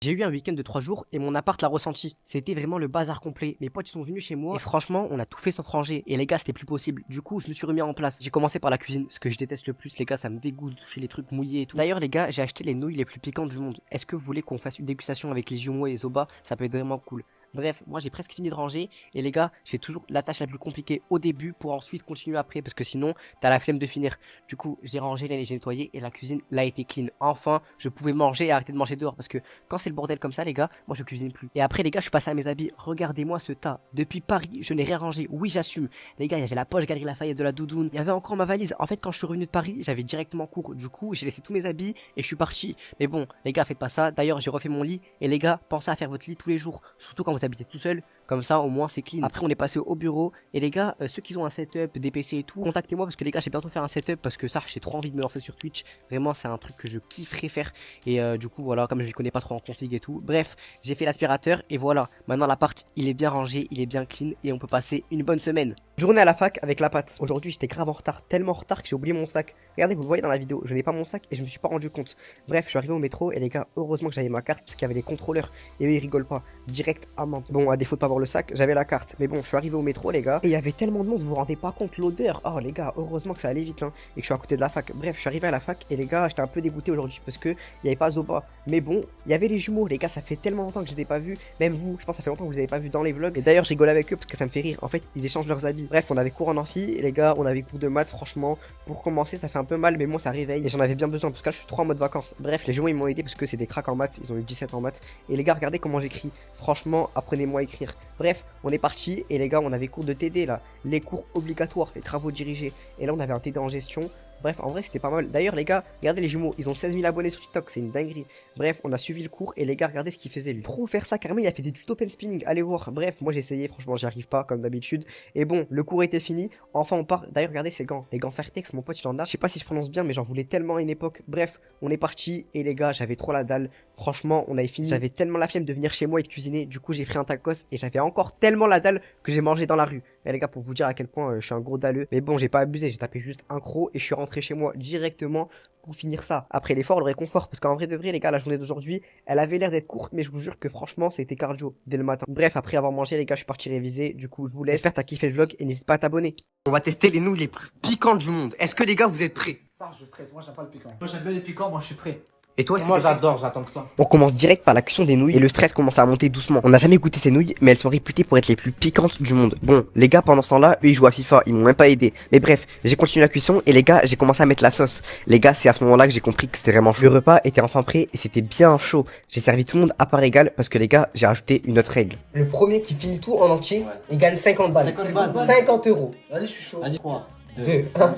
J'ai eu un week-end de 3 jours et mon appart l'a ressenti. C'était vraiment le bazar complet. Mes potes ils sont venus chez moi et franchement on a tout fait sans franger. Et les gars c'était plus possible. Du coup je me suis remis en place. J'ai commencé par la cuisine, ce que je déteste le plus les gars, ça me dégoûte de toucher les trucs mouillés et tout. D'ailleurs les gars j'ai acheté les nouilles les plus piquantes du monde. Est-ce que vous voulez qu'on fasse une dégustation avec les jumeaux et Zoba? Ça peut être vraiment cool. Bref, moi j'ai presque fini de ranger et les gars, j'ai toujours la tâche la plus compliquée au début pour ensuite continuer après parce que sinon t'as la flemme de finir. Du coup, j'ai rangé, j'ai nettoyé et la cuisine là a été clean. Enfin, je pouvais manger et arrêter de manger dehors parce que quand c'est le bordel comme ça les gars, moi je cuisine plus. Et après les gars, je suis passé à mes habits. Regardez-moi ce tas. Depuis Paris, je n'ai rien rangé. Oui, j'assume. Les gars, j'ai la poche Galeries Lafayette de la doudoune. Il y avait encore ma valise. En fait, quand je suis revenu de Paris, j'avais directement cours. Du coup, j'ai laissé tous mes habits et je suis parti. Mais bon, les gars, faites pas ça. D'ailleurs, j'ai refait mon lit et les gars, pensez à faire votre lit tous les jours, surtout quand vous habitez tout seul. Comme ça, au moins, c'est clean. Après, on est passé au bureau. Et les gars, ceux qui ont un setup, des PC et tout, contactez-moi parce que les gars, j'ai bientôt faire un setup parce que ça, j'ai trop envie de me lancer sur Twitch. Vraiment, c'est un truc que je kifferais faire. Et du coup, voilà, comme je ne connais pas trop en config et tout. Bref, j'ai fait l'aspirateur et voilà. Maintenant, l'appart, il est bien rangé, il est bien clean et on peut passer une bonne semaine. Journée à la fac avec la pâte. Aujourd'hui, j'étais grave en retard, tellement en retard que j'ai oublié mon sac. Regardez, vous le voyez dans la vidéo, je n'ai pas mon sac et je me suis pas rendu compte. Bref, je suis arrivé au métro et les gars, heureusement que j'avais ma carte parce qu'il y avait les contrôleurs et eux ils rigolent pas. Direct amende. Bon, à défaut de pas avoir le sac, j'avais la carte. Mais bon, je suis arrivé au métro les gars et il y avait tellement de monde, vous vous rendez pas compte l'odeur. Oh les gars, heureusement que ça allait vite hein, et que je suis à côté de la fac. Bref, je suis arrivé à la fac et les gars, j'étais un peu dégoûté aujourd'hui parce que il y avait pas Zoba. Mais bon, il y avait les jumeaux, les gars, ça fait tellement longtemps que je les ai pas vus. Même vous, je pense que ça fait longtemps que vous les avez pas vus dans les vlogs. Et d'ailleurs, je rigole avec eux parce que ça me fait rire. En fait, ils échangent leurs habits. Bref, on avait cours en amphi et les gars, on avait cours de maths. Franchement, pour commencer, ça fait un peu mal, mais moi ça réveille et j'en avais bien besoin parce que là, je suis trop en mode vacances. Bref, les jumeaux ils m'ont aidé parce que c'est des cracks en maths. Ils ont eu 17 en maths. Et les gars, regardez comment j'écris. Franchement, apprenez-moi à écrire. Bref, on est parti et les gars, on avait cours de TD là, les cours obligatoires, les travaux dirigés. Et là, on avait un TD en gestion. Bref, en vrai, c'était pas mal. D'ailleurs, les gars, regardez les jumeaux, ils ont 16 000 abonnés sur TikTok, c'est une dinguerie. Bref, on a suivi le cours et les gars, regardez ce qu'il faisait lui. Trop faire ça, carrément, il a fait des tutos pen spinning. Allez voir. Bref, moi j'ai essayé, franchement, j'y arrive pas comme d'habitude. Et bon, le cours était fini. Enfin, on part. D'ailleurs, regardez ces gants, les gants Fairtex, mon pote, il en a. Je sais pas si je prononce bien, mais j'en voulais tellement à une époque. Bref, on est parti et les gars, j'avais trop la dalle. Franchement, on avait fini. J'avais tellement la flemme de venir chez moi et de cuisiner. Du coup, j'ai pris un tacos et j'avais encore tellement la dalle que j'ai mangé dans la rue. Et les gars, pour vous dire à quel point je suis un gros dalleux. Mais bon, j'ai pas abusé, j'ai tapé juste un croc et je suis rentré chez moi directement pour finir ça. Après l'effort, le réconfort. Parce qu'en vrai de vrai, les gars, la journée d'aujourd'hui, elle avait l'air d'être courte, mais je vous jure que franchement, c'était cardio dès le matin. Bref, après avoir mangé, les gars, je suis parti réviser. Du coup, je vous laisse. J'espère que t'as kiffé le vlog et n'hésite pas à t'abonner. On va tester les nouilles les plus piquantes du monde. Est-ce que les gars, vous êtes prêts? Ça, je stresse. Moi, j'aime pas le piquant. Moi, j'aime bien les piquants. Moi, je suis prêt. Et toi, est-ce que Moi, t'es prêt? j'adore. J'attends que ça. On commence direct par la cuisson des nouilles et le stress commence à monter doucement. On n'a jamais goûté ces nouilles, mais elles sont réputées pour être les plus piquantes du monde. Bon, les gars, pendant ce temps-là, eux, ils jouent à FIFA, ils m'ont même pas aidé. Mais bref, j'ai continué la cuisson et les gars, j'ai commencé à mettre la sauce. Les gars, c'est à ce moment-là que j'ai compris que c'était vraiment chaud. Le repas était enfin prêt et c'était bien chaud. J'ai servi tout le monde à part égal parce que les gars, j'ai rajouté une autre règle. Le premier qui finit tout en entier, il gagne 50 balles. 50 balles. 50 euros. Vas-y, je suis chaud. Vas-y, 3, 2, 1.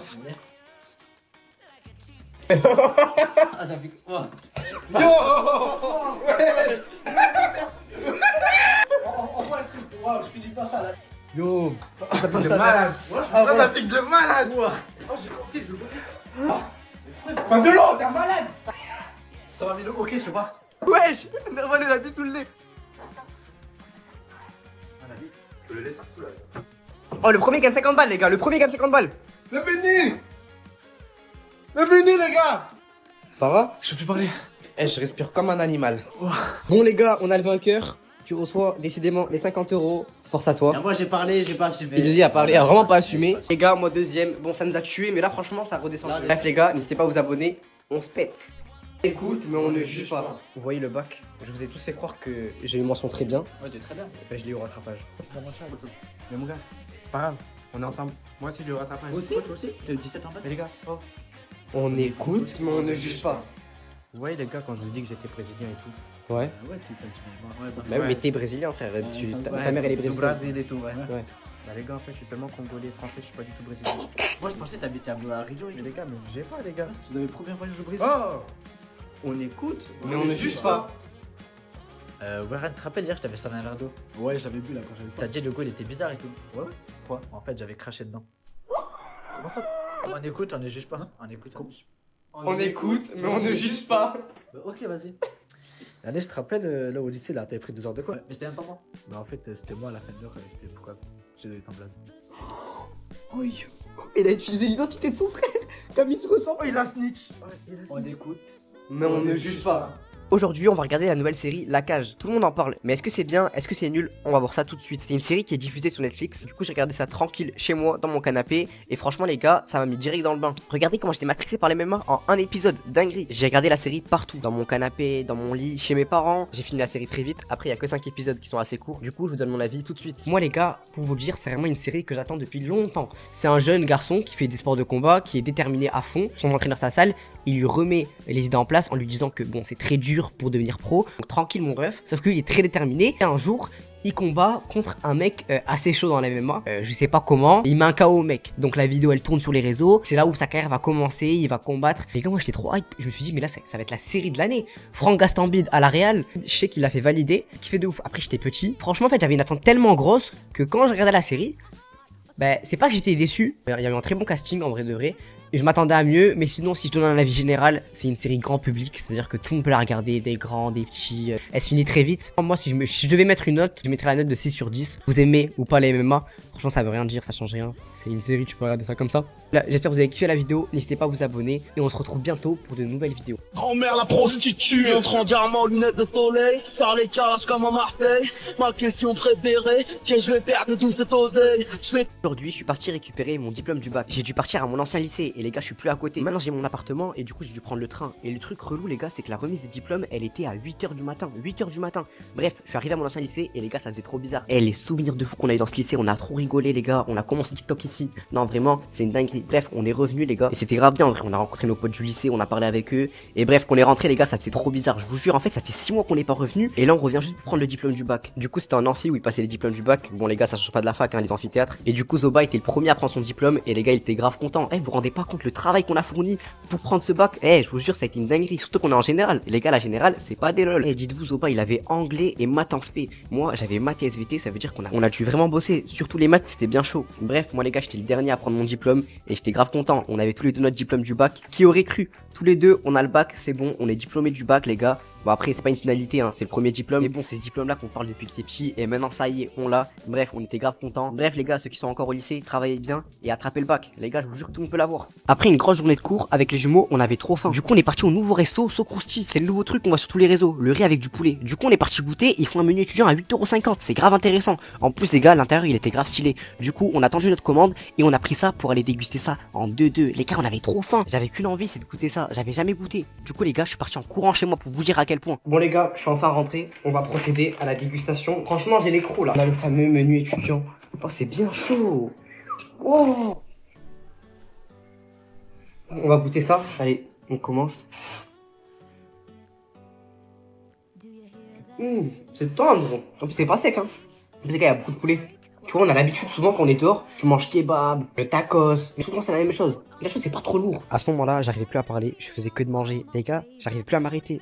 Ah, t'as piqué. Oh. Je finis pas ça là. Yo, Ça pique de malade. ça pique de malade. Oh, j'ai compris, je compris. Pas de l'eau, t'es un malade. Ça m'a mis le hockey, je sais pas. Wesh, Nerva les a mis tout le lait. Je le laisse un peu là. Oh, le premier gagne 50 balles, les gars. Le premier gagne 50 balles. Bienvenue. Bienvenue, les gars. Ça va? Je peux plus parler. Eh, je respire comme un animal. Bon, les gars, on a le vainqueur. Tu reçois décidément les 50 euros. Force à toi. Moi, j'ai parlé, j'ai pas assumé. Il a parlé, il a vraiment pas assumé. Les gars, moi deuxième. Bon, ça nous a tué, mais là, franchement, ça redescend. Là, Bref, les gars, n'hésitez pas à vous abonner. On se pète. Écoute, mais on ne juge pas. Vous voyez le bac? Je vous ai tous fait croire que j'ai eu mention très bien. Ouais, t'es très bien. Ben, je l'ai eu au rattrapage. Mais mon gars, c'est pas grave, on est ensemble. Moi aussi, le rattrapage. Toi aussi, toi aussi. T'as eu 17 ans, Mais les gars, oh. On écoute, mais on ne juge pas. Vous voyez les gars, quand je vous ai dit que j'étais brésilien et tout. Ouais. Ouais, c'est comme ça. Bah oui, mais t'es brésilien, frère. Ta mère, elle est Du brésilienne. Brésil et tout. Ouais. Bah les gars, en fait, je suis seulement congolais, français, je suis pas du tout brésilien. Moi, je pensais que t'habitais à Rio et Mais tout. les gars, mais j'ai pas les gars. Vous avez première fois que je joue au Brésil. Oh. On écoute, Mais on ne juge pas. Warren, tu te rappelles hier, je t'avais servi un verre d'eau. Ouais, j'avais bu là quand j'avais T'as ça. dit le goût il était bizarre et tout. Ouais. Quoi? En fait, j'avais craché dedans. Comment ça? On écoute, on ne juge pas. On écoute, on ne juge On écoute, mais on ne juge pas. Bah, ok, vas-y. L'année, je te rappelle, là au lycée, là, t'avais pris 2 heures de quoi? Mais c'était même pas moi. Bah, en fait, c'était moi à la fin de l'heure, j'étais pourquoi? J'ai donné ton blaze. Oh, il a utilisé l'identité de son frère. Comme il se ressemble. Oh, il a snitch. On écoute. Mais on ne juge pas. Aujourd'hui, on va regarder la nouvelle série La Cage. Tout le monde en parle, mais est-ce que c'est bien? Est-ce que c'est nul? On va voir ça tout de suite. C'est une série qui est diffusée sur Netflix. Du coup, j'ai regardé ça tranquille chez moi, dans mon canapé. Et franchement, les gars, ça m'a mis direct dans le bain. Regardez comment j'étais matrixé par les MMA en un épisode. Dinguerie. J'ai regardé la série partout. Dans mon canapé, dans mon lit, chez mes parents. J'ai fini la série très vite. Après, il y a que 5 épisodes qui sont assez courts. Du coup, je vous donne mon avis tout de suite. Moi, les gars, pour vous le dire, c'est vraiment une série que j'attends depuis longtemps. C'est un jeune garçon qui fait des sports de combat, qui est déterminé à fond. Son entraîneur, sa salle, il lui remet les idées en place en lui disant que bon, c'est très dur pour devenir pro. Donc tranquille mon ref. Sauf qu'il est très déterminé. Et un jour, il combat contre un mec assez chaud dans la MMA. Je sais pas comment. Il met un KO au mec. Donc la vidéo elle tourne sur les réseaux. C'est là où sa carrière va commencer. Il va combattre. Les gars, moi j'étais trop hype. Je me suis dit, mais là ça va être la série de l'année. Franck Gastambide à la Real. Je sais qu'il l'a fait valider. Qui fait de ouf. Après j'étais petit. Franchement, en fait, j'avais une attente tellement grosse que quand je regardais la série, bah, c'est pas que j'étais déçu. Il y avait un très bon casting en vrai de vrai. Et je m'attendais à mieux, mais sinon, si je donne un avis général, c'est une série grand public, c'est-à-dire que tout le monde peut la regarder, des grands, des petits. Elle se finit très vite. Moi, si je devais mettre une note, je mettrais la note de 6 sur 10. Vous aimez ou pas les MMA? Franchement, ça veut rien dire, ça change rien. C'est une série, tu peux regarder ça comme ça. Là, j'espère que vous avez kiffé la vidéo. N'hésitez pas à vous abonner et on se retrouve bientôt pour de nouvelles vidéos. Grand-mère la prostituée, entre en diamant, lunettes de soleil, faire les calages comme à Marseille. Ma question préférée, que je vais perdre de tout cet oseille. Aujourd'hui, je suis parti récupérer mon diplôme du bac. J'ai dû partir à mon ancien lycée et les gars, je suis plus à côté. Maintenant, j'ai mon appartement et du coup, j'ai dû prendre le train. Et le truc relou, les gars, c'est que la remise des diplômes, elle était à 8h du matin. 8h du matin. Bref, je suis arrivé à mon ancien lycée et les gars, ça faisait trop bizarre. Et les souvenirs de fou qu'on a eu dans ce lycée, on a trop rigolé, les gars. On a commencé TikTok ici. Non, vraiment, c'est une dinguerie. Bref, on est revenu, les gars. Et c'était grave bien. En vrai, on a rencontré nos potes du lycée, on a parlé avec eux. Et bref, qu'on est rentré, les gars, ça faisait trop bizarre. Je vous jure, en fait, ça fait 6 mois qu'on n'est pas revenu. Et là, on revient juste pour prendre le diplôme du bac. Du coup, c'était un amphi où ils passaient les diplômes du bac. Bon, les gars, ça change pas de la fac, hein, les amphithéâtres. Et du coup, Zoba était le premier à prendre son diplôme. Et les gars, il était grave content. Vous vous rendez pas compte le travail qu'on a fourni pour prendre ce bac? Je vous jure, ça a été une dinguerie. Surtout qu'on est en général. Et les gars, la générale, c'est pas des lol. Dites-vous, Zoba, il avait anglais et maths en spé. Moi, j'avais maths et SVT. Ça veut dire qu'on a dû vraiment bosser. Surtout les maths, c'était bien chaud. Bref, moi, les gars, j'étais le dernier à prendre mon diplôme. Et j'étais grave content. On avait tous les deux notre diplôme du bac. Qui aurait cru? Tous les deux, on a le bac, c'est bon, on est diplômé du bac, les gars. Bon, après, c'est pas une finalité, hein, c'est le premier diplôme. Mais bon, c'est ce diplôme-là qu'on parle depuis que t'es petit. Et maintenant, ça y est, on l'a. Bref, on était grave contents. Bref, les gars, ceux qui sont encore au lycée, travaillez bien et attrapez le bac. Les gars, je vous jure, tout le monde peut l'avoir. Après une grosse journée de cours, avec les jumeaux, on avait trop faim. Du coup, on est parti au nouveau resto Socrousti. C'est le nouveau truc qu'on voit sur tous les réseaux. Le riz avec du poulet. Du coup, on est parti goûter. Ils font un menu étudiant à 8,50 €. C'est grave intéressant. En plus, les gars, à l'intérieur, il était grave stylé. Du coup, on a attendu notre commande et on a pris ça pour aller déguster ça en 2-2. Les gars, on avait trop faim. J'avais qu'une envie, c'est de goûter ça. J'avais jamais goûté. Du coup, les gars, je suis parti en courant chez moi pour vous dire à quel point. Bon, les gars, je suis enfin rentré. On va procéder à la dégustation. Franchement, j'ai les crocs là. On a le fameux menu étudiant. Oh, c'est bien chaud. Oh. On va goûter ça. Allez, on commence. C'est tendre. En plus, c'est pas sec, hein. En plus, les gars, il y a beaucoup de poulet. Tu vois, on a l'habitude souvent quand on est dehors, tu manges kebab, le tacos, mais souvent c'est la même chose. La chose, c'est pas trop lourd. À ce moment-là, j'arrivais plus à parler, je faisais que de manger. Les gars, j'arrivais plus à m'arrêter.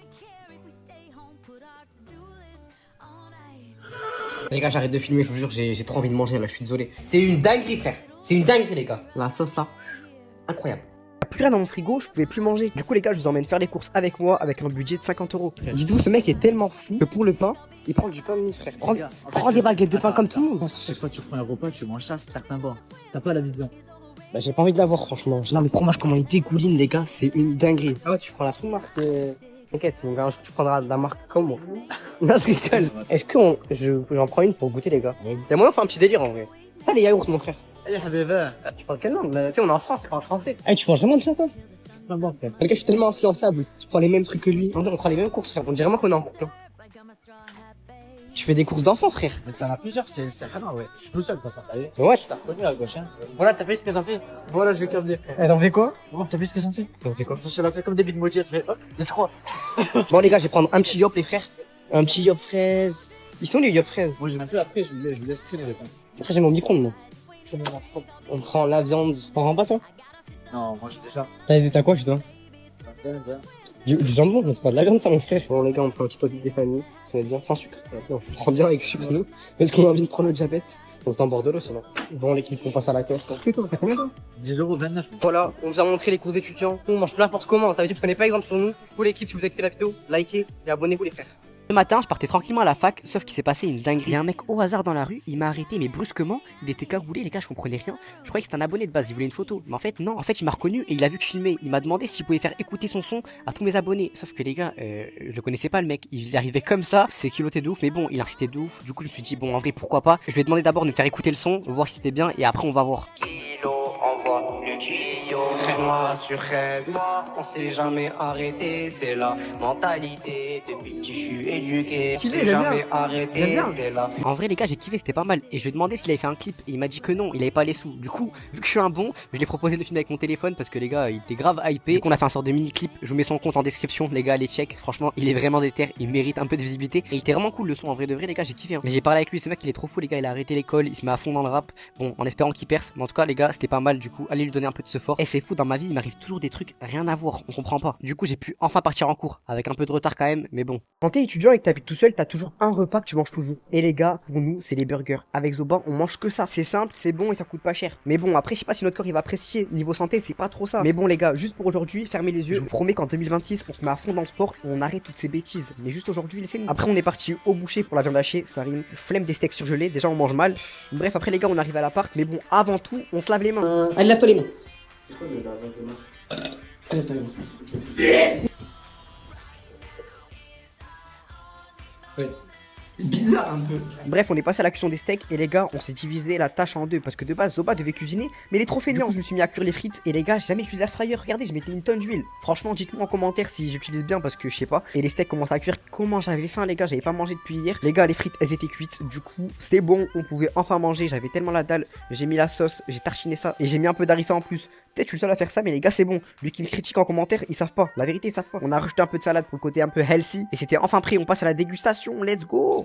Les gars, j'arrête de filmer, je vous jure, j'ai trop envie de manger là, je suis désolé. C'est une dinguerie, frère. C'est une dinguerie, les gars. La sauce là, incroyable. Il n'y a plus rien dans mon frigo, je pouvais plus manger. Du coup, les gars, je vous emmène faire les courses avec moi avec un budget de 50 €. Dites-vous, ce mec est tellement fou que pour le pain, il prend du pain de mie, frère. Prends des baguettes de pain comme tout le monde. Chaque fois que tu prends un repas, tu manges ça, c'est certain bon. T'as pas la vision. Bah, j'ai pas envie de l'avoir, franchement. Non, mais le fromage, comment il dégouline, les gars, c'est une dinguerie. Ah ouais, tu prends la sous-marque. T'inquiète, mon gars, un jour tu prendras de la marque comme moi. Non, je rigole. Est-ce que j'en prends une pour goûter, les gars? Y'a moyen de faire un petit délire en vrai. Ça, les yaourts, mon frère. Tu parles quelle langue? Tu sais, on est en France, on parle français. Tu manges vraiment de ça, toi? Les gars, je suis tellement influençable. Tu prends les mêmes trucs que lui. On prend les mêmes courses, frère. On dirait vraiment qu'on est en couple. Tu fais des courses d'enfants, frère. T'en as plusieurs, c'est vraiment, ouais. Je suis tout seul, ça, t'as vu? Ouais, T'as reconnu à gauche, hein. Voilà, t'as vu ce qu'elles ont fait? Voilà, je vais te dire. Elle en fait quoi? Oh, t'as vu ce qu'elles ont fait? Elle en fait quoi? Je l'ai fait comme des bitmojis, elle fait hop, les trois. Bon, les gars, je vais prendre un petit yop, les frères. Un petit yop fraise. Ils sont les yop fraises. Moi, un peu après, je vous laisse traîner les pains. Après, j'ai mon micro-ondes, moi. On prend la viande. On prend pas, toi? Non, moi, j'ai déjà. T'as quoi, chez toi? Du jambon, mais c'est pas de la viande, ça, mon frère. Bon, les gars, on prend un petit toast défani. Ça met bien sans sucre. On prend bien avec sucre, nous. Parce qu'on a envie de prendre le diabète. On t'emborde de l'eau, sinon. Bon, l'équipe, on passe à la caisse. Plutôt, t'as combien, toi? 10,29 €. Voilà, on vous a montré les cours d'étudiants. On mange n'importe comment. T'as vu, prenez pas exemple sur nous. Du coup, l'équipe, si vous avez fait la vidéo, likez et abonnez-vous, les frères. Ce matin, je partais tranquillement à la fac, sauf qu'il s'est passé une dinguerie. Il y a un mec au hasard dans la rue, il m'a arrêté, mais brusquement, il était cagoulé, les gars, je comprenais rien. Je croyais que c'était un abonné de base, il voulait une photo. Mais en fait, non. En fait, il m'a reconnu et il a vu que je filmais. Il m'a demandé s'il pouvait faire écouter son son à tous mes abonnés. Sauf que les gars, je le connaissais pas le mec. Il arrivait comme ça, c'est culotté de ouf, mais bon, il incitait de ouf. Du coup, je me suis dit, bon, en vrai, pourquoi pas. Je lui ai demandé d'abord de me faire écouter le son, voir si c'était bien, et après, on va voir. Envoie le tuyau, fais-moi surraide-moi, on s'est jamais arrêté, c'est la mentalité, depuis petit je suis éduqué, on s'est jamais arrêté, c'est la... En vrai les gars j'ai kiffé, c'était pas mal, et je lui ai demandé s'il avait fait un clip, et il m'a dit que non, il avait pas les sous, du coup, vu que je suis un bon, je lui ai proposé de filmer avec mon téléphone, parce que les gars, il était grave hypé, donc on a fait un sort de mini-clip, je vous mets son compte en description, les gars, allez check, franchement, il est vraiment déter, il mérite un peu de visibilité, et il était vraiment cool le son, en vrai de vrai les gars, j'ai kiffé, hein. Mais j'ai parlé avec lui, ce mec il est trop fou les gars, il a arrêté l'école, il se met à fond dans le rap, bon, en espérant qu'il perce, mais en tout cas les gars, c'était pas mal, du coup, allez lui donner un peu de ce fort. Et c'est fou, dans ma vie, il m'arrive toujours des trucs rien à voir, on comprend pas. Du coup, j'ai pu enfin partir en cours, avec un peu de retard quand même, mais bon. Quand t'es étudiant et que t'habites tout seul, t'as toujours un repas que tu manges toujours. Et les gars, pour nous, c'est les burgers. Avec Zoba, on mange que ça. C'est simple, c'est bon et ça coûte pas cher. Mais bon, après, je sais pas si notre corps il va apprécier. Niveau santé, c'est pas trop ça. Mais bon, les gars, juste pour aujourd'hui, fermez les yeux. Je vous promets qu'en 2026, on se met à fond dans le sport et on arrête toutes ces bêtises. Mais juste aujourd'hui, laissez-nous. Après, on est parti au boucher pour la viande hachée, ça rime. Flemme des steaks surgelés, déjà on mange mal. Bref, après les gars, on arrive à l'appart. Mais bon, avant tout, on se lave les mains. Allez, lave-toi les mains. C'est quoi le lavage de main? Allez, lave-toi les mains. Ouais. Bizarre un peu. Bref, on est passé à la cuisson des steaks et les gars, on s'est divisé la tâche en deux parce que de base, Zoba devait cuisiner, mais il est trop feignant. Je me suis mis à cuire les frites et les gars, j'ai jamais utilisé l'air fryer. Regardez, je mettais une tonne d'huile. Franchement, dites-moi en commentaire si j'utilise bien parce que je sais pas. Et les steaks commencent à cuire. Comment j'avais faim, les gars, j'avais pas mangé depuis hier. Les gars, les frites, elles étaient cuites. Du coup, c'est bon, on pouvait enfin manger. J'avais tellement la dalle. J'ai mis la sauce, j'ai tarchiné ça et j'ai mis un peu d'harissa en plus. Peut-être je suis le seul à faire ça, mais les gars, c'est bon. Lui qui me critique en commentaire, ils savent pas. La vérité, ils savent pas. On a rajouté un peu de salade pour le côté un peu healthy et c'était enfin prêt. On passe à la dégustation. Let's go.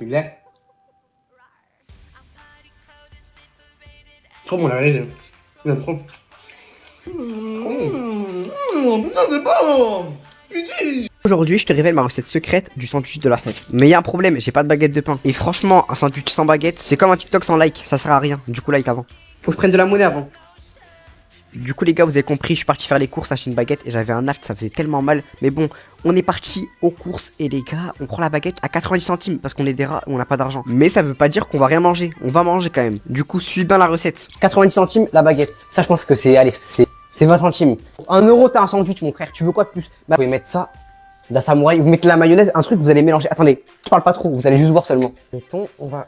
Trop bon la réalité. J'aime trop. Putain, c'est bon. Aujourd'hui, je te révèle ma recette secrète du sandwich de la fête. Mais il y a un problème, j'ai pas de baguette de pain. Et franchement, un sandwich sans baguette, c'est comme un TikTok sans like, ça sert à rien. Du coup, like avant. Faut que je prenne de la monnaie avant. Du coup les gars, vous avez compris, je suis parti faire les courses, acheter une baguette et j'avais un aft, ça faisait tellement mal. Mais bon, on est parti aux courses et les gars, on prend la baguette à 90 centimes parce qu'on est des rats et on n'a pas d'argent. Mais ça veut pas dire qu'on va rien manger, on va manger quand même. Du coup, suis bien la recette. 90 centimes la baguette. Ça je pense que c'est, allez, c'est 20 centimes. 1 euro t'as un sandwich mon frère, tu veux quoi de plus? Bah, vous pouvez mettre ça, de la samouraï, vous mettez de la mayonnaise, un truc, vous allez mélanger. Attendez, je parle pas trop, vous allez juste voir seulement. Le thon, on va...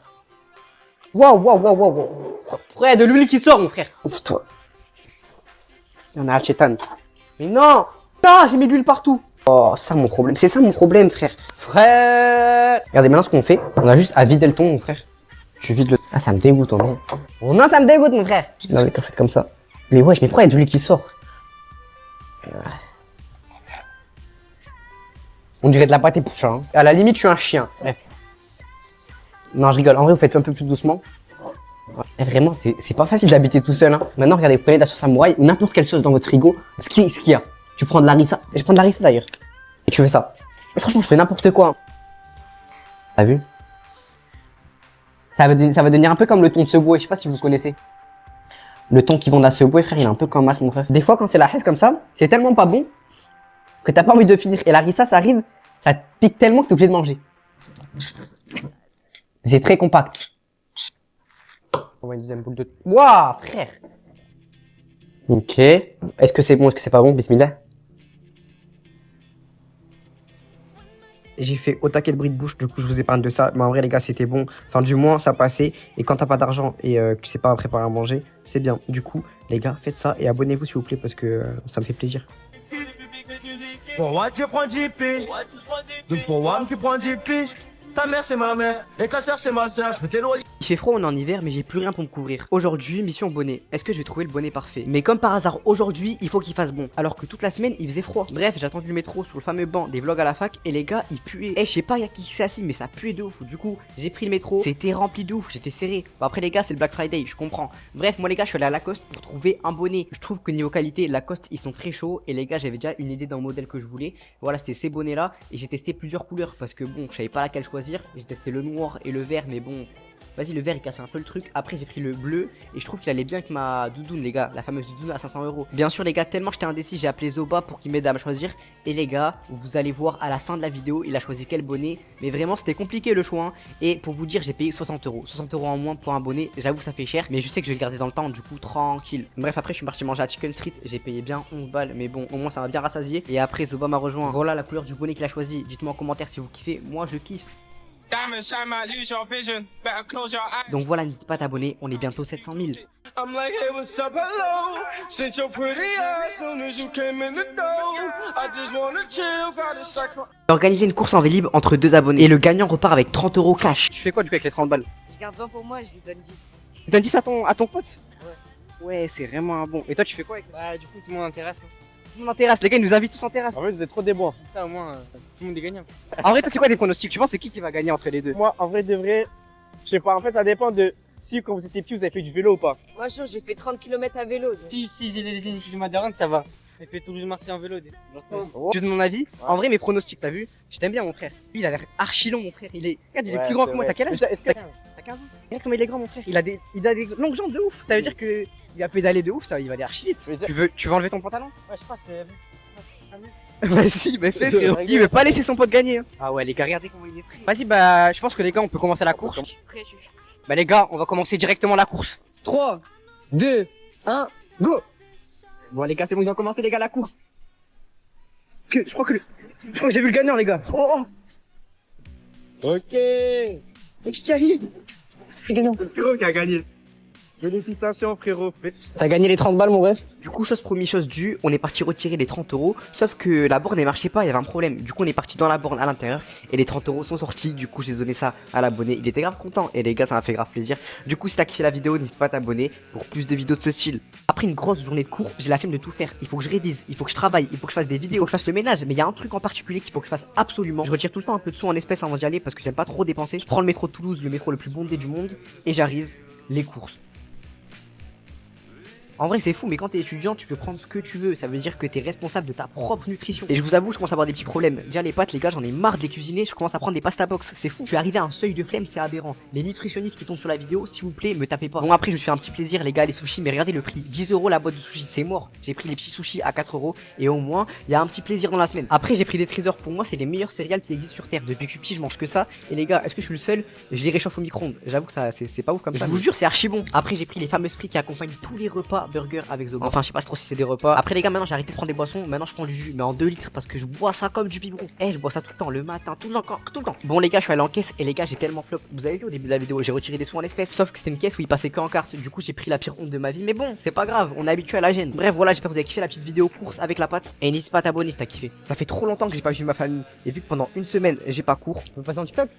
Waouh. Frère, de l'huile qui sort mon frère. Ouf-toi. Il y en a Alchetan. Mais non! Ah, j'ai mis de l'huile partout! Oh, ça mon problème. C'est ça mon problème, frère. Frère! Regardez, maintenant ce qu'on fait, on a juste à vider le thon, mon frère. Tu vides le... Ah, ça me dégoûte, non? Oh non, ça me dégoûte, mon frère! Non, mais quand faites comme ça. Mais wesh, mais pourquoi il y a de l'huile qui sort? On dirait de la pâte époucha, hein. À la limite, je suis un chien. Bref. Non, je rigole. En vrai, vous faites un peu plus doucement. Et vraiment, c'est pas facile d'habiter tout seul. Hein. Maintenant, regardez, vous prenez de la sauce samouraï ou n'importe quelle sauce dans votre frigo. Ce qu'il y a. Tu prends de l'harissa. Je prends de l'harissa d'ailleurs. Et tu fais ça. Et franchement, je fais n'importe quoi. T'as vu? Ça va devenir un peu comme le thon de Subway. Je sais pas si vous connaissez. Le thon qui vend à Subway, frère, il est un peu comme masse, mon frère. Des fois, quand c'est la haisse comme ça, c'est tellement pas bon que t'as pas envie de finir. Et l'harissa, ça arrive, ça te pique tellement que t'es obligé de manger. C'est très compact. On va une deuxième boule de... Waouh, frère. Ok. Est-ce que c'est bon, est-ce que c'est pas bon? Bismillah. J'ai fait au taquet le bruit de bouche, du coup je vous épargne de ça. Mais en vrai les gars, c'était bon. Enfin du moins, ça passait. Et quand t'as pas d'argent et que tu sais pas préparer à manger, c'est bien. Du coup, les gars, faites ça et abonnez-vous s'il vous plaît parce que ça me fait plaisir. Pour moi tu prends 10 piges. Pour moi tu prends 10 piges. Ta mère c'est ma mère, et ta soeur c'est ma soeur, je veux t'éloigner. Il fait froid, on est en hiver, mais j'ai plus rien pour me couvrir. Aujourd'hui, mission bonnet. Est-ce que je vais trouver le bonnet parfait? Mais comme par hasard, aujourd'hui, il faut qu'il fasse bon. Alors que toute la semaine, il faisait froid. Bref, j'ai attendu le métro sur le fameux banc des vlogs à la fac, et les gars, ils puaient. Eh, je sais pas, y'a qui s'est assis, mais ça puait de ouf. Du coup, j'ai pris le métro, c'était rempli de ouf, j'étais serré. Bon, après, les gars, c'est le Black Friday, je comprends. Bref, moi, les gars, je suis allé à Lacoste pour trouver un bonnet. Je trouve que niveau qualité, Lacoste, ils sont très chauds. Et les gars, j'avais déjà une idée d'un modèle que je voulais. Voilà, c'était ces bonnets-là. Et j'ai testé plusieurs couleurs parce que bon, je savais pas laquelle choisir. J'ai testé le noir et le vert, mais bon, Vas-y, le vert il casse un peu le truc. Après, j'ai pris le bleu et je trouve qu'il allait bien avec ma doudoune, les gars. La fameuse doudoune à 500 €. Bien sûr, les gars, tellement j'étais indécis, j'ai appelé Zoba pour qu'il m'aide à me choisir. Et les gars, vous allez voir à la fin de la vidéo, il a choisi quel bonnet. Mais vraiment, c'était compliqué le choix. Hein. Et pour vous dire, j'ai payé 60 €. 60 € en moins pour un bonnet. J'avoue, ça fait cher. Mais je sais que je vais le garder dans le temps, du coup, tranquille. Bref, après, je suis parti manger à Chicken Street. J'ai payé bien 11 balles. Mais bon, au moins, ça m'a bien rassasié. Et après, Zoba m'a rejoint. Voilà la couleur du bonnet qu'il a choisi. Dites-moi en commentaire si vous kiffez. Moi, je kiffe. Donc voilà, n'hésite pas à t'abonner, on est bientôt 700 000. J'ai organisé une course en Vélib entre deux abonnés et le gagnant repart avec 30 € cash. Tu fais quoi du coup avec les 30 balles? Je garde 20 pour moi, je lui donne 10. Tu donnes 10 à ton pote? Ouais, c'est vraiment un bon. Et toi, tu fais quoi avec? Bah, du coup, tout le monde intéresse. Tout le monde en terrasse, les gars, ils nous invitent tous en terrasse. En fait, vous êtes trop des bons. Ça, au moins, tout le monde est gagnant. En vrai, toi, c'est quoi des pronostics? Tu penses c'est qui va gagner entre les deux? Moi, en vrai de vrai, je sais pas. En fait, ça dépend de si quand vous étiez petit, vous avez fait du vélo ou pas. Moi, j'ai fait 30 km à vélo. Donc. Si j'ai les initiés du Madeira, ça va. J'ai fait Toulouse-Marseille en vélo. Tu veux mon avis? En vrai, mes pronostics, t'as vu? Je t'aime bien, mon frère. Lui, il a l'air archi long, mon frère. Regarde, il est plus grand que moi. T'as quel âge? Est-ce que T'as 15 ans? Regarde comme il est grand, mon frère. Il a des longues jambes de ouf. Ça veut dire que il va pédaler de ouf, ça, il va aller archi vite. Tu veux enlever ton pantalon? Ouais, je pense que c'est. Vas-y, bah fais, frérot. Il veut pas laisser son pote gagner. Hein. Ah ouais, les gars, regardez comment il est pris. Vas-y, bah, je pense que les gars, on peut commencer la course. Prêt, je suis. Bah, les gars, on va commencer directement la course. 3, 2, 1, go! Bon, les gars, c'est bon, ils ont commencé, les gars, la course. Je crois que j'ai vu le gagnant, les gars. Oh, Ok! qui arrive? C'est gagnant. Frérot qui a gagné. Félicitations, frérot. T'as gagné les 30 balles, mon ref. Du coup, chose promis, chose due, on est parti retirer les 30 €. Sauf que la borne, elle marchait pas, il y avait un problème. Du coup, on est parti dans la borne à l'intérieur et les 30 € sont sortis. Du coup, j'ai donné ça à l'abonné. Il était grave content et les gars, ça m'a fait grave plaisir. Du coup, si t'as kiffé la vidéo, n'hésite pas à t'abonner pour plus de vidéos de ce style. Après une grosse journée de cours, j'ai la flemme de tout faire. Il faut que je révise, il faut que je travaille, il faut que je fasse des vidéos, il faut que je fasse le ménage. Mais il y a un truc en particulier qu'il faut que je fasse absolument. Je retire tout le temps un peu de sous en espèces avant d'y aller parce que j'aime pas trop dépenser. Je prends le métro de Toulouse, le métro le plus bondé du monde et j'arrive, les courses. En vrai, c'est fou, mais quand t'es étudiant, tu peux prendre ce que tu veux. Ça veut dire que t'es responsable de ta propre nutrition. Et je vous avoue, je commence à avoir des petits problèmes. Déjà, les pâtes, les gars, j'en ai marre de les cuisiner. Je commence à prendre des pasta box. C'est fou. Je suis arrivé à un seuil de flemme, c'est aberrant. Les nutritionnistes qui tombent sur la vidéo, s'il vous plaît, me tapez pas. Bon, après, je me fais un petit plaisir, les gars, les sushis. Mais regardez le prix. 10 € la boîte de sushis, c'est mort. J'ai pris les petits sushis à 4 €. Et au moins, il y a un petit plaisir dans la semaine. Après, j'ai pris des trésors. Pour moi, c'est les meilleurs céréales qui existent sur Terre. Depuis que je suis petit, je mange que ça. Et les gars, est-ce que je suis le seul? Je les réchauffe au micro-ondes. J'avoue que ça, c'est pas ouf comme ça. Je vous jure, c'est archi bon. Après, j'ai pris les fameuses frites qui accompagnent tous les repas burger avec Zoba. Enfin, je sais pas trop si c'est des repas. Après les gars, maintenant j'ai arrêté de prendre des boissons. Maintenant je prends du jus, mais en 2 litres parce que je bois ça comme du biberon. Je bois ça tout le temps, le matin, tout le temps. Bon les gars, je suis allé en caisse et les gars, j'ai tellement flop. Vous avez vu au début de la vidéo, j'ai retiré des sous en espèces. Sauf que c'était une caisse où il passait que en carte. Du coup, j'ai pris la pire honte de ma vie. Mais bon, c'est pas grave, on est habitué à la gêne. Bref, voilà, j'espère que vous avez kiffé la petite vidéo course avec la pâte. Et n'hésite pas à t'abonner si t'as kiffé. Ça fait trop longtemps que j'ai pas vu ma famille. Et vu que pendant une semaine, j'ai pas cours. On peut passer en TikTok.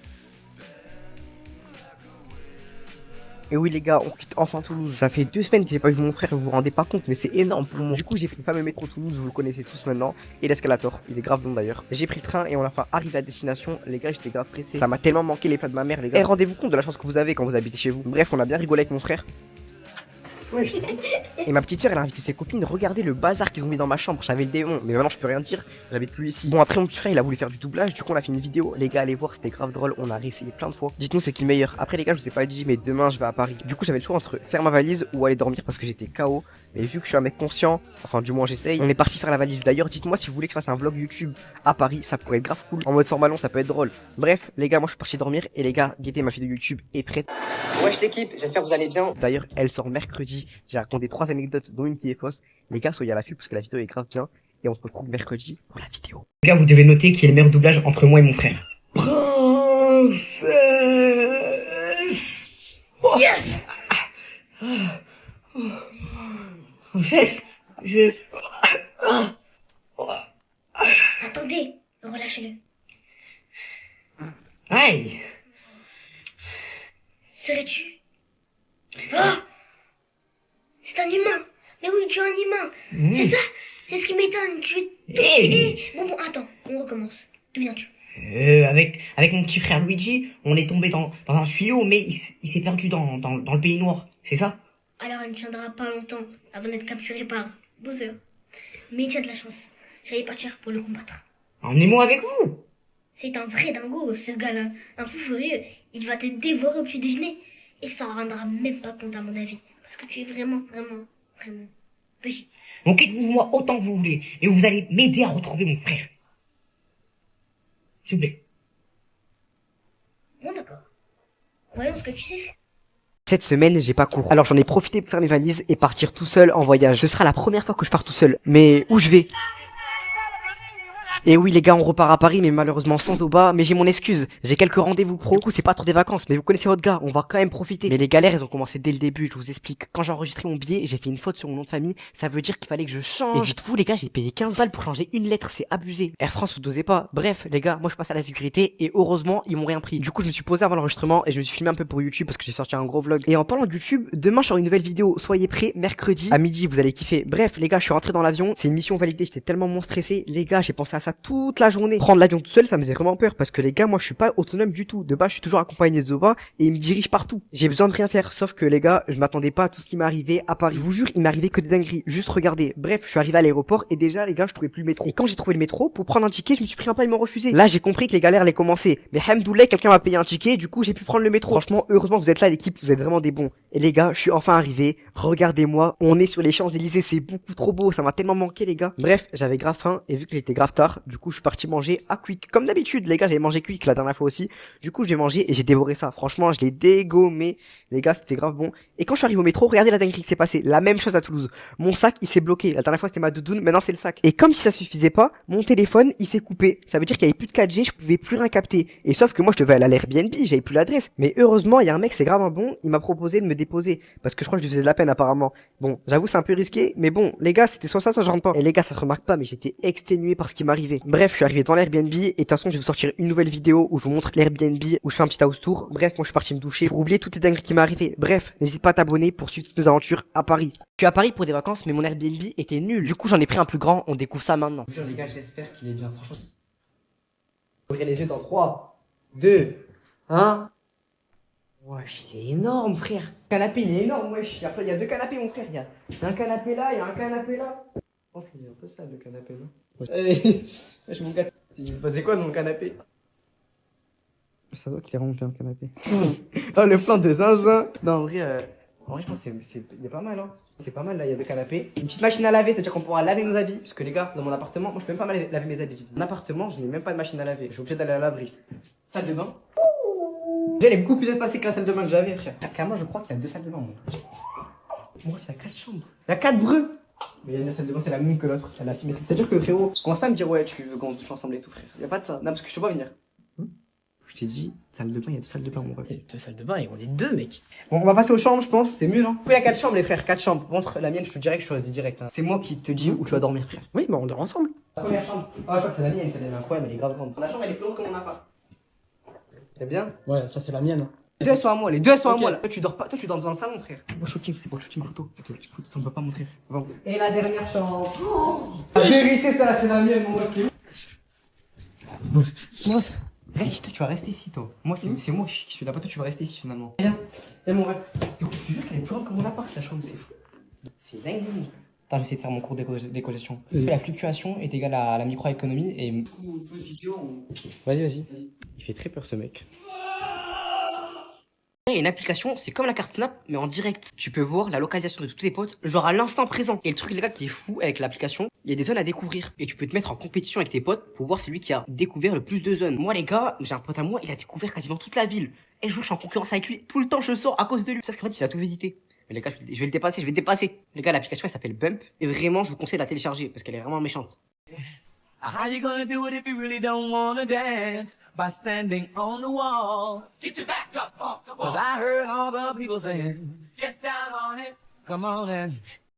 Et oui les gars, on quitte enfin Toulouse. Ça fait 2 semaines que j'ai pas vu mon frère, vous vous rendez pas compte, mais c'est énorme pour moi. Du coup j'ai pris le fameux métro Toulouse, vous le connaissez tous maintenant, et l'escalator, il est grave long d'ailleurs. J'ai pris le train et on a fait arriver à destination. Les gars, j'étais grave pressé. Ça m'a tellement manqué les plats de ma mère les gars. Et rendez-vous compte de la chance que vous avez quand vous habitez chez vous. Bref, on a bien rigolé avec mon frère. Et ma petite soeur elle a invité ses copines. Regardez le bazar qu'ils ont mis dans ma chambre. J'avais le démon, mais maintenant je peux rien dire. J'habite plus ici. Bon, après mon petit frère il a voulu faire du doublage. Du coup on a fait une vidéo. Les gars, allez voir, c'était grave drôle. On a réessayé plein de fois. Dites-nous c'est qui le meilleur. Après les gars, je vous ai pas dit, mais demain je vais à Paris. Du coup j'avais le choix entre faire ma valise ou aller dormir parce que j'étais KO. Mais vu que je suis un mec conscient, enfin du moins j'essaye, on est parti faire la valise. D'ailleurs, dites-moi si vous voulez que je fasse un vlog YouTube à Paris, ça pourrait être grave cool. En mode format long, ça peut être drôle. Bref, les gars, moi je suis parti dormir et les gars, guettez, ma vidéo YouTube est prête. Wesh l'équipe, j'espère que vous allez bien. D'ailleurs, elle sort mercredi. J'ai raconté 3 anecdotes dont une qui est fausse. Les gars, soyez à l'affût parce que la vidéo est grave bien et on se retrouve mercredi pour la vidéo. Les gars, vous devez noter qui est le meilleur doublage entre moi et mon frère. Princesse. Oh. Yes. Princesse, Attendez, relâchez-le. Aïe. Serais-tu... Oh, c'est un humain. Mais oui, tu es un humain. C'est ça. C'est ce qui m'étonne. Tu es... Bon, attends, on recommence. D'où viens-tu? Avec mon petit frère Luigi, on est tombé dans un tuyau, mais il s'est perdu dans le pays noir. C'est ça? Alors il ne tiendra pas longtemps avant d'être capturé par Bowser. Mais tu as de la chance. J'allais partir pour le combattre. Emmenez-moi avec vous. C'est un vrai dingo, ce gars-là. Un fou furieux. Il va te dévorer au petit déjeuner. Et ça ne rendra même pas compte à mon avis. Parce que tu es vraiment, vraiment, vraiment petit. Donc êtes-vous moi autant que vous voulez. Et vous allez m'aider à retrouver mon frère. S'il vous plaît. Bon d'accord. Voyons ce que tu sais faire. Cette semaine, j'ai pas cours. Alors j'en ai profité pour faire mes valises et partir tout seul en voyage. Ce sera la première fois que je pars tout seul. Mais où je vais? Et oui les gars, on repart à Paris, mais malheureusement sans Oba. Mais j'ai mon excuse, j'ai quelques rendez-vous pro. Du coup c'est pas trop des vacances, mais vous connaissez votre gars, on va quand même profiter. Mais les galères elles ont commencé dès le début, je vous explique. Quand j'ai enregistré mon billet, j'ai fait une faute sur mon nom de famille. Ça veut dire qu'il fallait que je change. Et dites-vous les gars, j'ai payé 15 balles pour changer une lettre, c'est abusé. Air France vous dosez pas. Bref les gars, moi je passe à la sécurité et heureusement ils m'ont rien pris. Du coup je me suis posé avant l'enregistrement et je me suis filmé un peu pour YouTube parce que j'ai sorti un gros vlog. Et en parlant de YouTube, demain j'aurai une nouvelle vidéo, soyez prêts, mercredi à midi, vous allez kiffer. Bref les gars, je suis rentré dans l'avion, c'est une mission validée, j'étais tellement stressé. Les gars, j'ai pensé à ça toute la journée. Prendre l'avion tout seul, ça me faisait vraiment peur parce que les gars, moi je suis pas autonome du tout. De base, je suis toujours accompagné de Zoba et il me dirige partout. J'ai besoin de rien faire, sauf que les gars, je m'attendais pas à tout ce qui m'est arrivé à Paris. Je vous jure, il m'est arrivé que des dingueries. Juste regardez. Bref, je suis arrivé à l'aéroport et déjà les gars, je trouvais plus le métro. Et quand j'ai trouvé le métro, pour prendre un ticket, je me suis pris un pas, ils m'ont refusé. Là, j'ai compris que les galères allaient commencer. Mais hamdoulilah, quelqu'un m'a payé un ticket, du coup j'ai pu prendre le métro. Franchement, heureusement vous êtes là l'équipe, vous êtes vraiment des bons. Et les gars, je suis enfin arrivé. Regardez-moi, on est sur les Champs-Élysées, c'est beaucoup trop beau, ça m'a tellement manqué les gars. Bref, j'avais grave faim et vu qu'il était grave tard, du coup je suis parti manger à Quick. Comme d'habitude, les gars, j'avais mangé Quick la dernière fois aussi. Du coup, j'ai mangé et j'ai dévoré ça. Franchement, je l'ai dégommé. Les gars, c'était grave bon. Et quand je suis arrivé au métro, regardez la dinguerie qui s'est passée. La même chose à Toulouse. Mon sac, il s'est bloqué. La dernière fois, c'était ma doudoune. Maintenant, c'est le sac. Et comme si ça suffisait pas, mon téléphone, il s'est coupé. Ça veut dire qu'il y avait plus de 4G, je pouvais plus rien capter. Et sauf que moi, je devais aller à l'Airbnb, j'avais plus l'adresse. Mais heureusement, il y a un mec, c'est grave un bon. Il m'a proposé de me déposer. Parce que je crois que je lui faisais de la peine, apparemment. Bon, j'avoue, c'est un peu risqué. Mais bon, les gars, c'était soit ça, soit je rentre pas. Et les gars, ça se remarque pas, mais j'étais exténué par ce qui m'arrivait. Bref, je suis arrivé dans l'Airbnb. Et de toute façon, je vais vous sortir une nouvelle vidéo où je vous montre l'Airbnb, où je fais un petit house tour. Bref, moi je suis parti me doucher pour oublier toutes les dingueries qui m'est arrivé. Bref, n'hésite pas à t'abonner pour suivre toutes mes aventures à Paris. Je suis à Paris pour des vacances, mais mon Airbnb était nul. Du coup, j'en ai pris un plus grand, on découvre ça maintenant. Les gars, j'espère qu'il est bien, franchement. Ouvrez les yeux dans 3, 2, 1. Wesh, il est énorme, frère. Le canapé, il est énorme, wesh. Il y a deux canapés, mon frère. Il y a un canapé là, il y a un canapé là. Oh, il est un peu sale le canapé, non? Wesh, mon gars, il se passait quoi dans mon canapé? Ça se voit qu'il est vraiment bien le canapé. Oh, le plan de zinzin. Non, en vrai, je pense que il est pas mal, hein. C'est pas mal, là, il y a deux canapés. Une petite machine à laver, c'est-à-dire qu'on pourra laver nos habits. Parce que les gars, dans mon appartement, moi je peux même pas laver mes habits. Mon appartement, je n'ai même pas de machine à laver. Je suis obligé d'aller à la laverie. Salle de bain. Elle est beaucoup plus espacée que la salle de bain que j'avais, frère. Carrément, je crois qu'il y a deux salles de bain, moi. Moi, il y a 4 chambres. Il y a 4 breux. Mais il y a une salle de bain, c'est la même que l'autre. Elle est asymétrique. C'est-à-dire que, frérot, commence pas à me dire, ouais, tu veux qu'on se douche ensemble et tout, frère. Il y a pas de ça. Non, parce que je te vois venir. Je t'ai dit, salle de bain, il y a deux salles de bain, mon ref. Il y a deux salles de bain et on est deux, mec. Bon, on va passer aux chambres, je pense, c'est mieux, non? Il y a 4 chambres, les frères, 4 chambres. Contre la mienne, je te dirais que je choisis direct. Hein. C'est moi qui te dis où tu vas dormir, frère. Oui, bah on dort ensemble. La première chambre. Ah, ça, c'est la mienne, elle est incroyable, elle est grave grande. La chambre, elle est plus grande que mon appart. C'est bien? Ouais, ça c'est la mienne. Les deux, elles sont à moi, les deux, elles sont à moi, là. Toi, tu dors pas, toi, tu dors dans le salon, frère. C'est pour le shooting photo. C'est pour le shooting photo, ça me peut pas montrer. Bon. Et la dernière chambre. La vérité, ça, là, c'est la mienne, mon mec. Moi, reste, toi, tu vas rester ici, toi. Moi, c'est moi qui suis là-bas, toi, tu vas rester ici, finalement. Viens, et mon rêve. Je te jure qu'elle est plus grande que mon appart, la chambre, c'est fou. C'est dingue. Attends, je vais essayer de faire mon cours d'éco-gestion. La fluctuation est égale à la microéconomie et... Vas-y. Il fait très peur, ce mec. Il y a une application, c'est comme la carte Snap, mais en direct. Tu peux voir la localisation de tous tes potes, genre à l'instant présent. Et le truc, les gars, qui est fou avec l'application, il y a des zones à découvrir. Et tu peux te mettre en compétition avec tes potes pour voir celui qui a découvert le plus de zones. Moi, les gars, j'ai un pote à moi, il a découvert quasiment toute la ville. Et je suis en concurrence avec lui. Tout le temps, je sors à cause de lui. Sauf qu'en fait, il a tout visité. Mais les gars, je vais le dépasser, Les gars, l'application, elle s'appelle Bump. Et vraiment, je vous conseille de la télécharger parce qu'elle est vraiment méchante. How you gonna do it if you really don't wanna dance? By standing on the wall. Get your back up off the wall. 'Cause I heard all the people saying, get down on it. Come on in.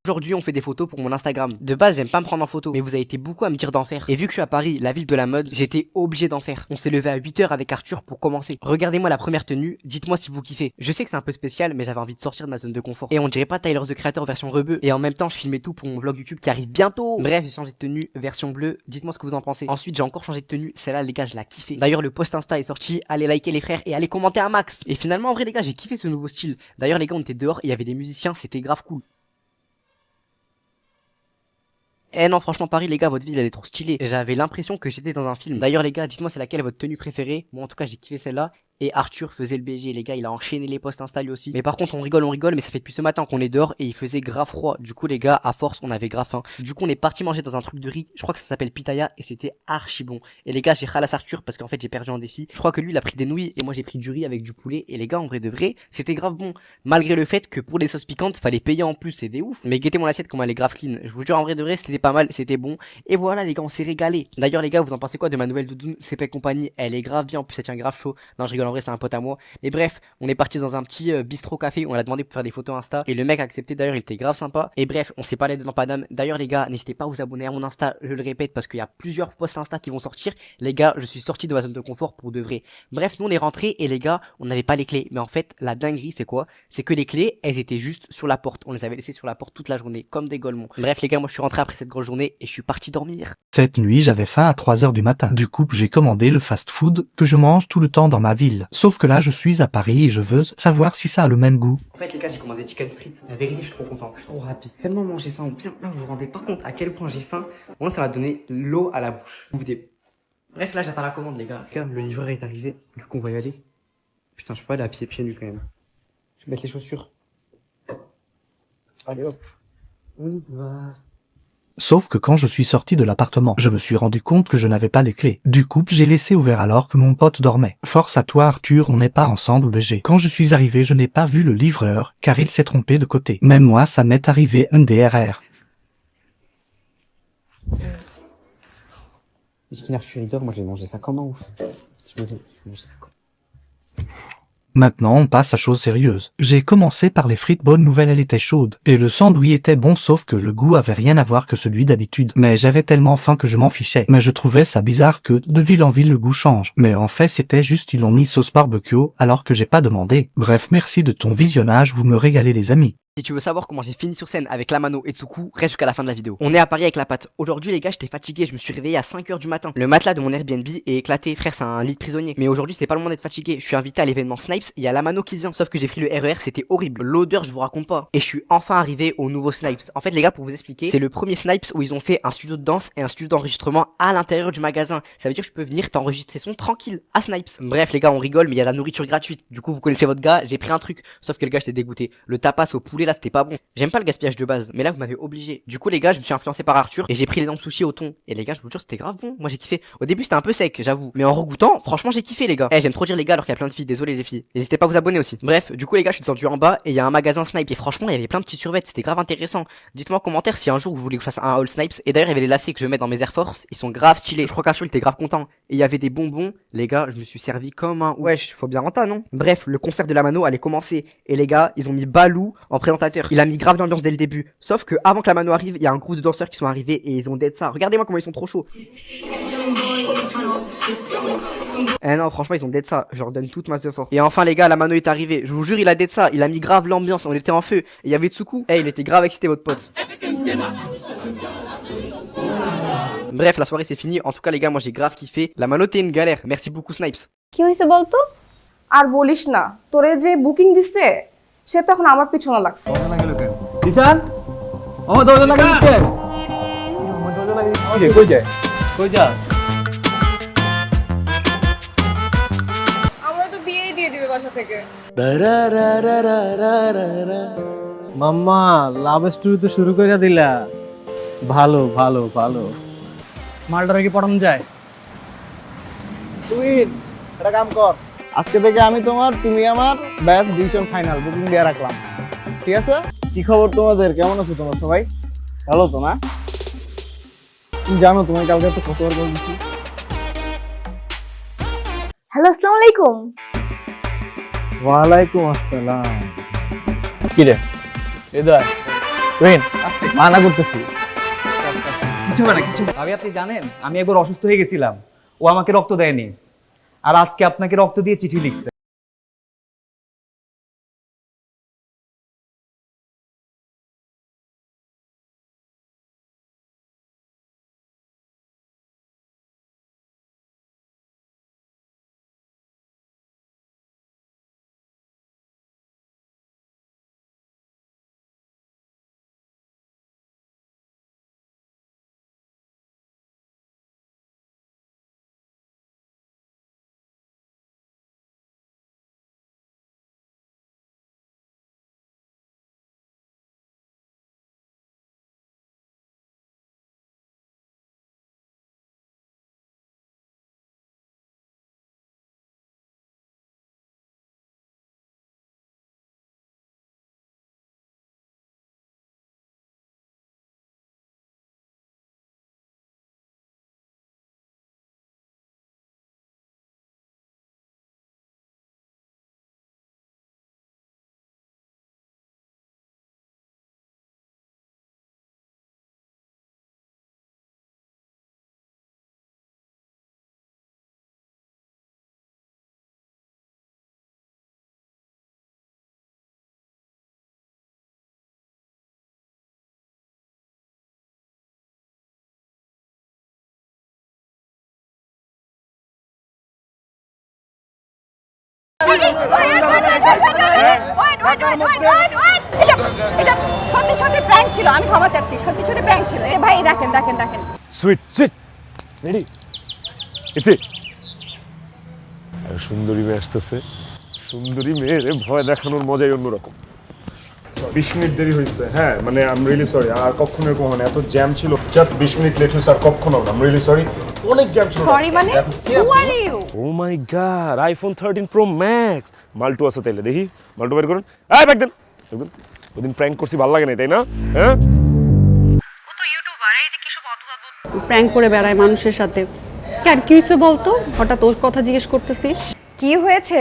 Aujourd'hui, on fait des photos pour mon Instagram. De base, j'aime pas me prendre en photo, mais vous avez été beaucoup à me dire d'en faire. Et vu que je suis à Paris, la ville de la mode, j'étais obligé d'en faire. On s'est levé à 8h avec Arthur pour commencer. Regardez-moi la première tenue, dites-moi si vous kiffez. Je sais que c'est un peu spécial, mais j'avais envie de sortir de ma zone de confort. Et on dirait pas Tyler the Creator version rebeu. Et en même temps, je filmais tout pour mon vlog YouTube qui arrive bientôt. Bref, j'ai changé de tenue, version bleue. Dites-moi ce que vous en pensez. Ensuite, j'ai encore changé de tenue. Celle-là, les gars, je l'ai kiffé. D'ailleurs, le post Insta est sorti. Allez liker les frères et allez commenter un max. Et finalement, en vrai, les gars, j'ai kiffé ce nouveau style. D'ailleurs, les gars, on était dehors, il y avait des musiciens, c'était grave cool. Eh non, franchement, Paris, les gars, votre ville, elle est trop stylée. J'avais l'impression que j'étais dans un film. D'ailleurs, les gars, dites-moi c'est laquelle est votre tenue préférée. Moi, en tout cas, j'ai kiffé celle-là. et Arthur faisait le BG. Les gars, il a enchaîné les posts Insta lui aussi. Mais par contre, on rigole, mais ça fait depuis ce matin qu'on est dehors et il faisait grave froid. Du coup, les gars, à force, on avait grave faim. Du coup, on est parti manger dans un truc de riz. Je crois que ça s'appelle Pitaya et c'était archi bon. Et les gars, j'ai ralasse Arthur parce qu'en fait, j'ai perdu en défi. Je crois que lui, il a pris des nouilles et moi, j'ai pris du riz avec du poulet. Et les gars, en vrai de vrai, c'était grave bon. Malgré le fait que pour les sauces piquantes, fallait payer en plus. C'est des ouf. Mais guettez mon assiette comme elle est grave clean. Je vous jure, en vrai de vrai, c'était pas mal, c'était bon. Et voilà, les gars, on s'est régalé. D'ailleurs, les gars, vous en pensez quoi de ma nouvelle doudoune CP compagnie? Elle est grave bien. En plus, elle tient grave chaud. Non, je rigole, en vrai, c'est un pote à moi. Mais bref, on est parti dans un petit bistrot café où on a demandé pour faire des photos Insta. Et le mec a accepté. D'ailleurs, il était grave sympa. Et bref, on s'est parlé de lampadam. D'ailleurs, les gars, n'hésitez pas à vous abonner à mon Insta. Je le répète parce qu'il y a plusieurs posts Insta qui vont sortir. Les gars, je suis sorti de ma zone de confort pour de vrai. Bref, nous on est rentrés et les gars, on n'avait pas les clés. Mais en fait, la dinguerie, c'est quoi? C'est que les clés, elles étaient juste sur la porte. On les avait laissées sur la porte toute la journée, comme des golemons. Bref, les gars, moi je suis rentré après cette grosse journée et je suis parti dormir. Cette nuit, j'avais faim à 3 heures du matin. Du coup, j'ai commandé le fast-food que je mange tout le temps dans ma ville. Sauf que là, je suis à Paris et je veux savoir si ça a le même goût. En fait, les gars, j'ai commandé Chicken Street. La vérité, je suis trop content. Je suis trop rapide. Tellement manger ça en bien. Là, vous vous rendez pas compte à quel point j'ai faim. Moi, ça m'a donné l'eau à la bouche. Bref, là, j'attends la commande, les gars. Le livreur est arrivé. Du coup, on va y aller. Putain, je peux pas aller à pieds nus quand même. Je vais mettre les chaussures. Allez, hop. On y va. Sauf que quand je suis sorti de l'appartement, je me suis rendu compte que je n'avais pas les clés. Du coup, j'ai laissé ouvert alors que mon pote dormait. Force à toi Arthur, on n'est pas ensemble BG. Quand je suis arrivé, je n'ai pas vu le livreur, car il s'est trompé de côté. Même moi, ça m'est arrivé un DRR. Miskin Arthur, il dort, moi je vais manger ça comme un ouf. Je vais manger ça comme... Maintenant, on passe à choses sérieuses. J'ai commencé par les frites, bonne nouvelle, elle était chaude. Et le sandwich était bon, sauf que le goût avait rien à voir que celui d'habitude. Mais j'avais tellement faim que je m'en fichais. Mais je trouvais ça bizarre que, de ville en ville, le goût change. Mais en fait, c'était juste ils l'ont mis sauce barbecue, alors que j'ai pas demandé. Bref, merci de ton visionnage, vous me régalez les amis. Si tu veux savoir comment j'ai fini sur scène avec Lamano et Tsuku, reste jusqu'à la fin de la vidéo. On est à Paris avec la patte. Aujourd'hui les gars, j'étais fatigué, je me suis réveillé à 5h du matin. Le matelas de mon Airbnb est éclaté, frère, c'est un lit de prisonnier. Mais aujourd'hui, c'était pas le moment d'être fatigué. Je suis invité à l'événement Snipes, il y a Lamano qui vient. Sauf que j'ai pris le RER, c'était horrible. L'odeur, je vous raconte pas. Et je suis enfin arrivé au nouveau Snipes. En fait les gars, pour vous expliquer, c'est le premier Snipes où ils ont fait un studio de danse et un studio d'enregistrement à l'intérieur du magasin. Ça veut dire que je peux venir t'enregistrer son tranquille à Snipes. Bref les gars, on rigole, mais il y a la nourriture gratuite. Du coup, vous connaissez votre gars, j'ai pris un truc. Sauf que le gars, j'étais dégoûté. Le tapas au poulet là, c'était pas bon. J'aime pas le gaspillage de base, mais là vous m'avez obligé. Du coup les gars, je me suis influencé par Arthur et j'ai pris les dents de sushi au thon. Et les gars, je vous jure, c'était grave bon. Moi j'ai kiffé. Au début c'était un peu sec, j'avoue, mais en regoûtant, franchement j'ai kiffé les gars. J'aime trop dire les gars alors qu'il y a plein de filles. Désolé les filles. N'hésitez pas à vous abonner aussi. Bref, du coup les gars, je suis descendu en bas et il y a un magasin Snipes. Et franchement, il y avait plein de petits survêtements, c'était grave intéressant. Dites-moi en commentaire si un jour vous voulez que je fasse un haul Snipes. Et d'ailleurs, il y avait les lacets que je vais mettre dans mes Air Force. Ils sont grave stylés. Je crois qu'Arthur était grave content. Et il y avait des bonbons. Les gars, je me suis servi comme un Wesh, faut bien rentrer, non? Bref, le concert de la Mano allait commencer. Et les gars, ils ont mis Balou en présentateur. Il a mis grave l'ambiance dès le début. Sauf que avant que la Mano arrive, il y a un groupe de danseurs qui sont arrivés et ils ont dead ça. Regardez-moi comment ils sont trop chauds. Eh non, franchement, ils ont dead ça. Je leur donne toute masse de force. Et enfin, les gars, la Mano est arrivée. Je vous jure, il a dead ça. Il a mis grave l'ambiance. On était en feu. Et il y avait Tsuku. Il était grave excité, votre pote. Bref, la soirée c'est fini. En tout cas, les gars, moi j'ai grave kiffé. La Mano, t'es une galère. Merci beaucoup, Snipes. কি হইছে বলতো? আর বলিস না, তোরে যে বুকিং দিছে সে তো এখন আমার পিছনে লাগছে। দিশান আমার দরজা লাগিয়ে দিতে আমার দরজা লাগিয়ে দিতে কই যায় কই যা আমরা তো বিয়েই দিয়ে দিবে বাসা থেকে। মাম্মা লাভ স্টোরি তো শুরু করে দিলা। ভালো ভালো ভালো। মালটারে কি পড়ানো যায়? তুই একটা কাম কর আজকে থেকে আমি তোমার তুমি আমার ব্যাস ডিসিশন ফাইনাল বুকিং দিয়ে রাখলাম ঠিক আছে কি খবর তোমাদের কেমন আছো তোমরা সবাই ভালো তো না তুমি জানো তোমার কালকে তো কতবার বলছি হ্যালো, আসসালামু আলাইকুম। ওয়ালাইকুম আসসালাম। কি রে হৃদয় তুই মানা করতেছি কিছু না কিছু। ভাবি আপনি জানেন আমি একবার অসুস্থ হয়ে গেছিলাম, ও আমাকে রক্ত দেয়নি, আর আজকে আপনাকে রক্ত দিয়ে চিঠি লিখছে। এটা সত্যি সত্যি প্র্যাঙ্ক ছিল, আমি ক্ষমা চাচ্ছি, সত্যি সত্যি প্র্যাঙ্ক ছিল। এ ভাই দেখেন দেখেন দেখেন, সুইট সুইট রেডি ইফি সুন্দরী মেয়ে আসতেছে, সুন্দরী মেয়ের ভয় দেখানোর মজাই অন্যরকম। 20 মিনিট দেরি হয়েছে, হ্যাঁ মানে আই এম রিয়েলি সরি। আর কখনো এরকম হয় না, এত জ্যাম ছিল, জাস্ট 20 মিনিট লেট হয়েছে। আর কখনো না, আই এম রিয়েলি সরি, অনেক জ্যাম ছিল। সরি মানে who are you? Oh my god, iPhone 13 pro max. মাল্টু আছে তাইলে, দেখি মাল্টু বের করুন। এই ব্যাগ দেন, একদম ওদিন প্র্যাঙ্ক করছি, ভালো লাগে না তাই না? হ্যাঁ ও তো ইউটিউবার, এই যে কি সব অদ্ভুত প্র্যাঙ্ক করে বেড়ায় মানুষের সাথে। কেন কি হয়েছে বলতো, হঠাৎ ওর কথা জিজ্ঞেস করতেছিস? কি হয়েছে?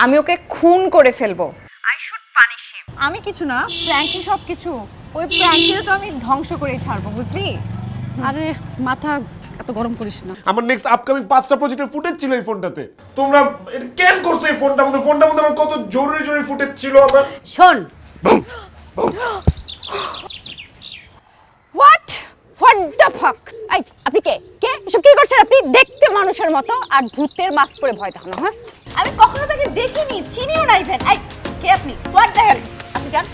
আমি ওকে খুন করে ফেলবো। I should punish him. আমি কিছু না, প্র্যাঙ্কই সব কিছু। ওই প্র্যাঙ্ককে তো আমি ধ্বংস করেই ছাড়বো, বুঝলি? আরে মাথা এত গরম করিস না। আমার নেক্সট আপকামিং 5টা প্রজেক্টের ফুটেজ ছিল এই ফোনটাতে। তোমরা এটা কেন করছো এই ফোনটার মধ্যে? ফোনটার মধ্যে আমার কত জরুরি জরুরি ফুটেজ ছিল আমার। শোন, হোয়াট দ্য ফাক? এই আপনি কে কে এসব কি করছেন আপনি? দেখতে মানুষের মতো আর ভূতের মাস্ক পরে ভয় দেখানো। হ্যাঁ, আমি কখনো তাকে দেখিনি, চিনিও না ইভেন। এই কে আপনি? What the hell? আপনি জান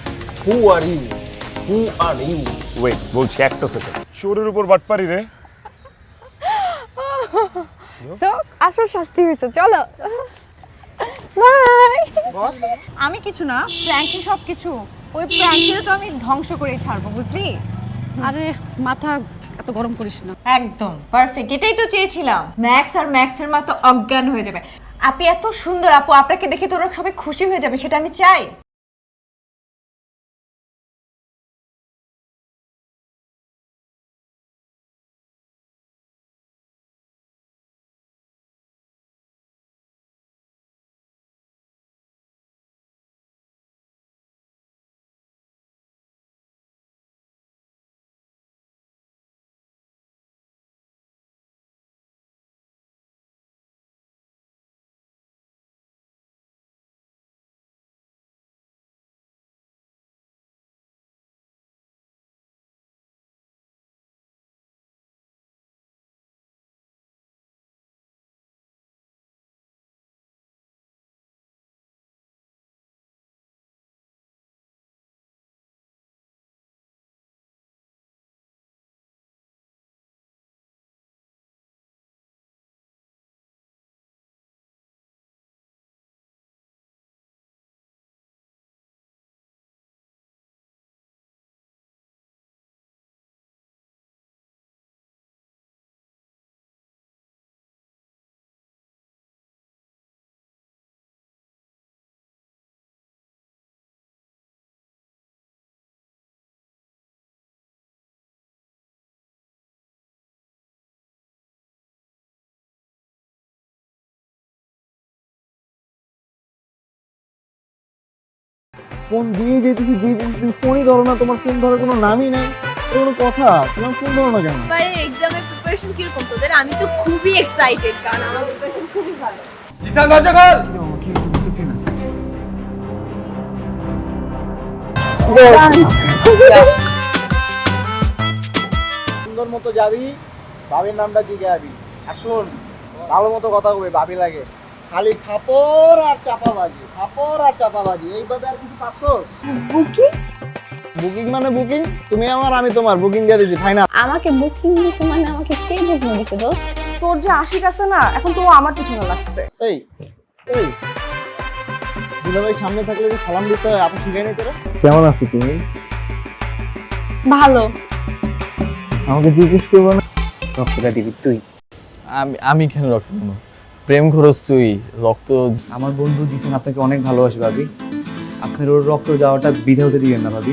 who are you? Who are you? Wait, বলছি একটা সেকেন্ড। শোরের উপর বাটপারি রে। তো আসল শাস্তি হয়েছে, চলো বাই। আমি কিছু না, প্র্যাঙ্কই সব কিছু। ওই প্র্যাঙ্ককে তো আমি ধ্বংস করেই ছাড়বো, বুঝলি? আরে মাথা এত গরম করিস না। একদম পারফেক্ট, এটাই তো চেয়েছিলাম। ম্যাক্স আর ম্যাক্সের মতো অজ্ঞান হয়ে যাবে। আপনি এত সুন্দর আপু, আপনাকে দেখে তোরা সবাই খুশি হয়ে যাবে, সেটা আমি চাই। ফোন দিয়ে যেতেছি, তুমি ফোনই ধরো না। তোমার ফোন ধরার কোনো নামই নাই, কোনো কথা। তোমার ফোন ধরো না কেন? এবারে এক্সামের প্রিপারেশন কি রকম তোদের? আমি তো খুবই এক্সাইটেড, কারণ আমার প্রিপারেশন খুবই ভালো। জিসান দরজা খোল। কি বুঝতেছি না। সুন্দর মতো যাবি, ভাবির নামটা জিজ্ঞাবি। আর শোন, ভালো মতো কথা কবে, ভাবি লাগে। খালি থাপড় আর চাপাবাজি, থাপড় আর চাপাবাজি, এই বাদে আর কিছু পারছোস? বুকিং? বুকিং মানে বুকিং? তুমি আমার, আমি তোমার, বুকিং দিয়ে দিছি, ফাইনাল। আমাকে বুকিং দিছে মানে আমাকে কে বুকিং দিছে দোস্ত? তোর যে আশিক আছে না, এখন তো আমার পিছনে লাগছে। এই এই দুলাভাই সামনে থাকলে যে সালাম দিতে হয়, আপনি শিখাই নাই তোরা? কেমন আছো তুমি? ভালো। আমাকে জিজ্ঞেস করবো না? রক্তটা দিবি তুই। আমি কেন রক্ত দেবো? প্রেম খরচ তুই, রক্ত। আমার বন্ধু জিসান আপনাকে অনেক ভালোবাসে ভাবি। আপনার ওর রক্ত যাওয়াটা বিধা হতে দিবেন না ভাবি।